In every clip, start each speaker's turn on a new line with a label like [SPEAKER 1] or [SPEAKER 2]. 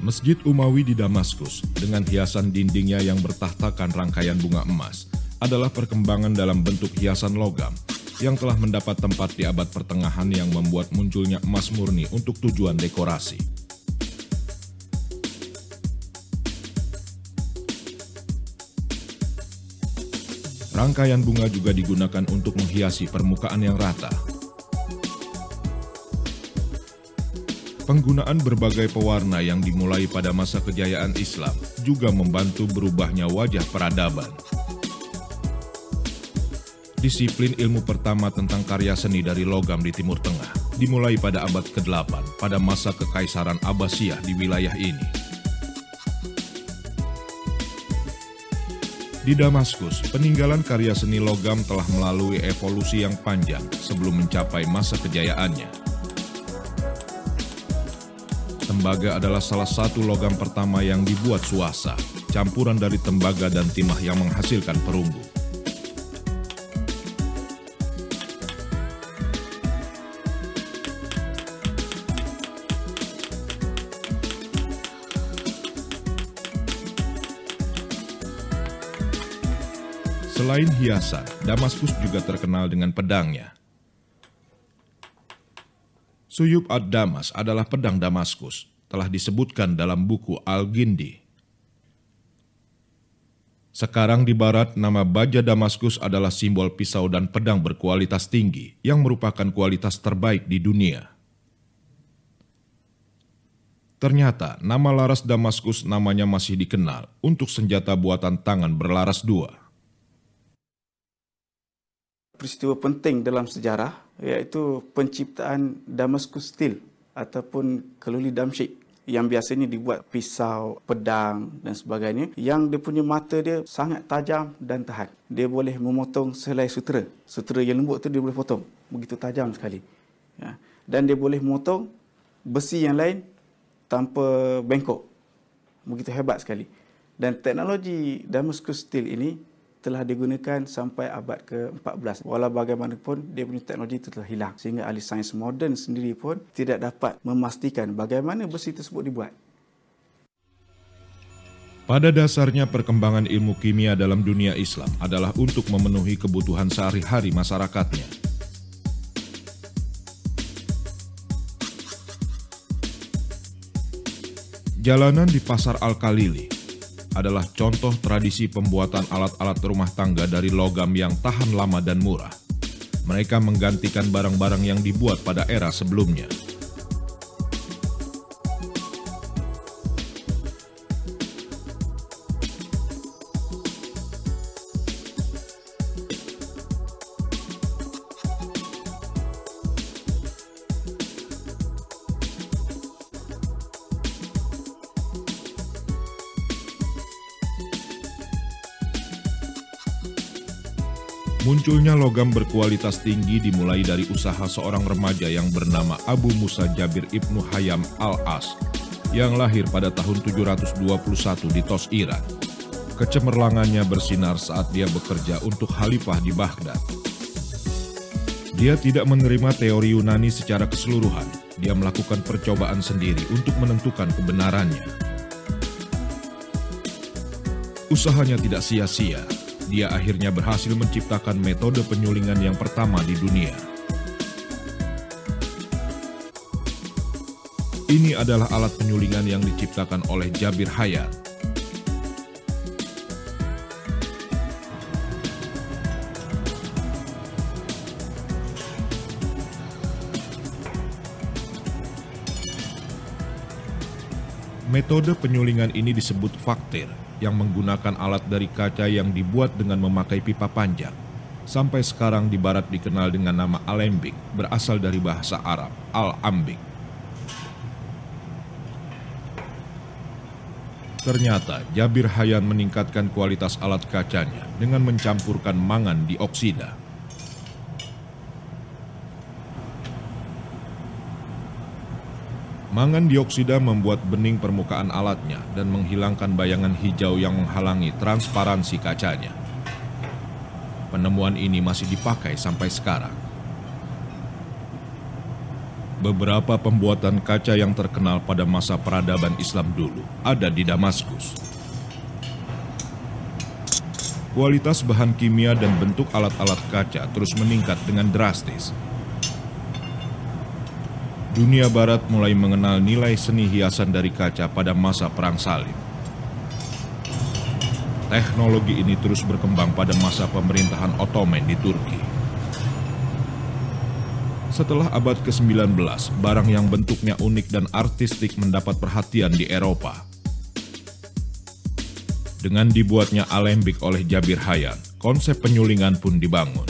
[SPEAKER 1] Masjid Umawi di Damaskus dengan hiasan dindingnya yang bertahtakan rangkaian bunga emas adalah perkembangan dalam bentuk hiasan logam yang telah mendapat tempat di abad pertengahan yang membuat munculnya emas murni untuk tujuan dekorasi. Rangkaian bunga juga digunakan untuk menghiasi permukaan yang rata. Penggunaan berbagai pewarna yang dimulai pada masa kejayaan Islam juga membantu berubahnya wajah peradaban. Disiplin ilmu pertama tentang karya seni dari logam di Timur Tengah dimulai pada abad ke-8 pada masa Kekaisaran Abbasiyah di wilayah ini. Di Damaskus, peninggalan karya seni logam telah melalui evolusi yang panjang sebelum mencapai masa kejayaannya. Tembaga adalah salah satu logam pertama yang dibuat suasa, campuran dari tembaga dan timah yang menghasilkan perunggu. Selain hiasan, Damaskus juga terkenal dengan pedangnya. Suyub ad-Damas adalah pedang Damaskus, telah disebutkan dalam buku Al-Gindi. Sekarang di barat, nama baja Damaskus adalah simbol pisau dan pedang berkualitas tinggi yang merupakan kualitas terbaik di dunia. Ternyata, nama laras Damaskus namanya masih dikenal untuk senjata buatan tangan berlaras dua.
[SPEAKER 2] Peristiwa penting dalam sejarah iaitu penciptaan Damascus Steel ataupun keluli Damsyik yang biasanya dibuat pisau, pedang dan sebagainya, yang dia punya mata dia sangat tajam dan tahan. Dia boleh memotong sehelai sutera. Sutera yang lembut tu dia boleh potong. Begitu tajam sekali. Ya. Dan dia boleh memotong besi yang lain tanpa bengkok. Begitu hebat sekali. Dan teknologi Damascus Steel ini telah digunakan sampai abad ke-14. Walau bagaimanapun, dia punya teknologi itu telah hilang. Sehingga ahli sains moden sendiri pun tidak dapat memastikan bagaimana besi tersebut dibuat.
[SPEAKER 1] Pada dasarnya, perkembangan ilmu kimia dalam dunia Islam adalah untuk memenuhi kebutuhan sehari-hari masyarakatnya. Jalanan di Pasar Al-Khalili adalah contoh tradisi pembuatan alat-alat rumah tangga dari logam yang tahan lama dan murah. Mereka menggantikan barang-barang yang dibuat pada era sebelumnya. Munculnya logam berkualitas tinggi dimulai dari usaha seorang remaja yang bernama Abu Musa Jabir Ibnu Hayam Al-As yang lahir pada tahun 721 di Tos, Iran. Kecemerlangannya bersinar saat dia bekerja untuk Khalifah di Baghdad. Dia tidak menerima teori Yunani secara keseluruhan. Dia melakukan percobaan sendiri untuk menentukan kebenarannya. Usahanya tidak sia-sia. Dia akhirnya berhasil menciptakan metode penyulingan yang pertama di dunia. Ini adalah alat penyulingan yang diciptakan oleh Jabir Hayat. Metode penyulingan ini disebut faktir, yang menggunakan alat dari kaca yang dibuat dengan memakai pipa panjang. Sampai sekarang di barat dikenal dengan nama alembik, berasal dari bahasa Arab, al-ambik. Ternyata Jabir Hayat meningkatkan kualitas alat kacanya dengan mencampurkan mangan dioksida. Mangan dioksida membuat bening permukaan alatnya dan menghilangkan bayangan hijau yang menghalangi transparansi kacanya. Penemuan ini masih dipakai sampai sekarang. Beberapa pembuatan kaca yang terkenal pada masa peradaban Islam dulu ada di Damaskus. Kualitas bahan kimia dan bentuk alat-alat kaca terus meningkat dengan drastis. Dunia Barat mulai mengenal nilai seni hiasan dari kaca pada masa Perang Salib. Teknologi ini terus berkembang pada masa pemerintahan Ottoman di Turki. Setelah abad ke-19, barang yang bentuknya unik dan artistik mendapat perhatian di Eropa. Dengan dibuatnya alembik oleh Jabir Hayyan, konsep penyulingan pun dibangun.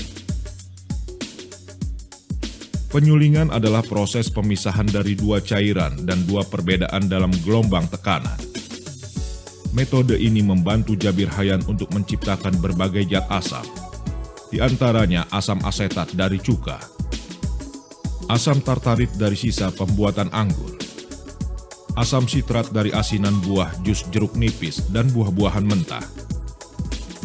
[SPEAKER 1] Penyulingan adalah proses pemisahan dari dua cairan dan dua perbedaan dalam gelombang tekanan. Metode ini membantu Jabir Hayyan untuk menciptakan berbagai zat asam, di antaranya asam asetat dari cuka, asam tartarit dari sisa pembuatan anggur, asam sitrat dari asinan buah jus jeruk nipis dan buah-buahan mentah,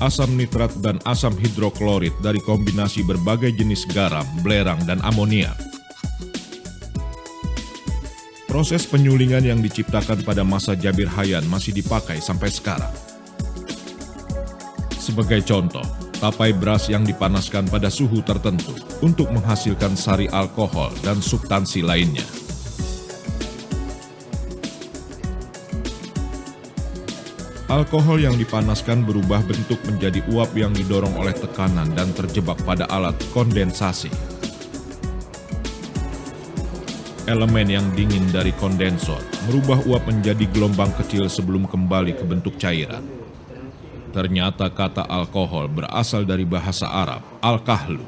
[SPEAKER 1] asam nitrat dan asam hidroklorid dari kombinasi berbagai jenis garam, belerang, dan amoniak. Proses penyulingan yang diciptakan pada masa Jabir Hayyan masih dipakai sampai sekarang. Sebagai contoh, tapai beras yang dipanaskan pada suhu tertentu untuk menghasilkan sari alkohol dan substansi lainnya. Alkohol yang dipanaskan berubah bentuk menjadi uap yang didorong oleh tekanan dan terjebak pada alat kondensasi. Elemen yang dingin dari kondensor merubah uap menjadi gelombang kecil sebelum kembali ke bentuk cairan. Ternyata kata alkohol berasal dari bahasa Arab, al-kahlu,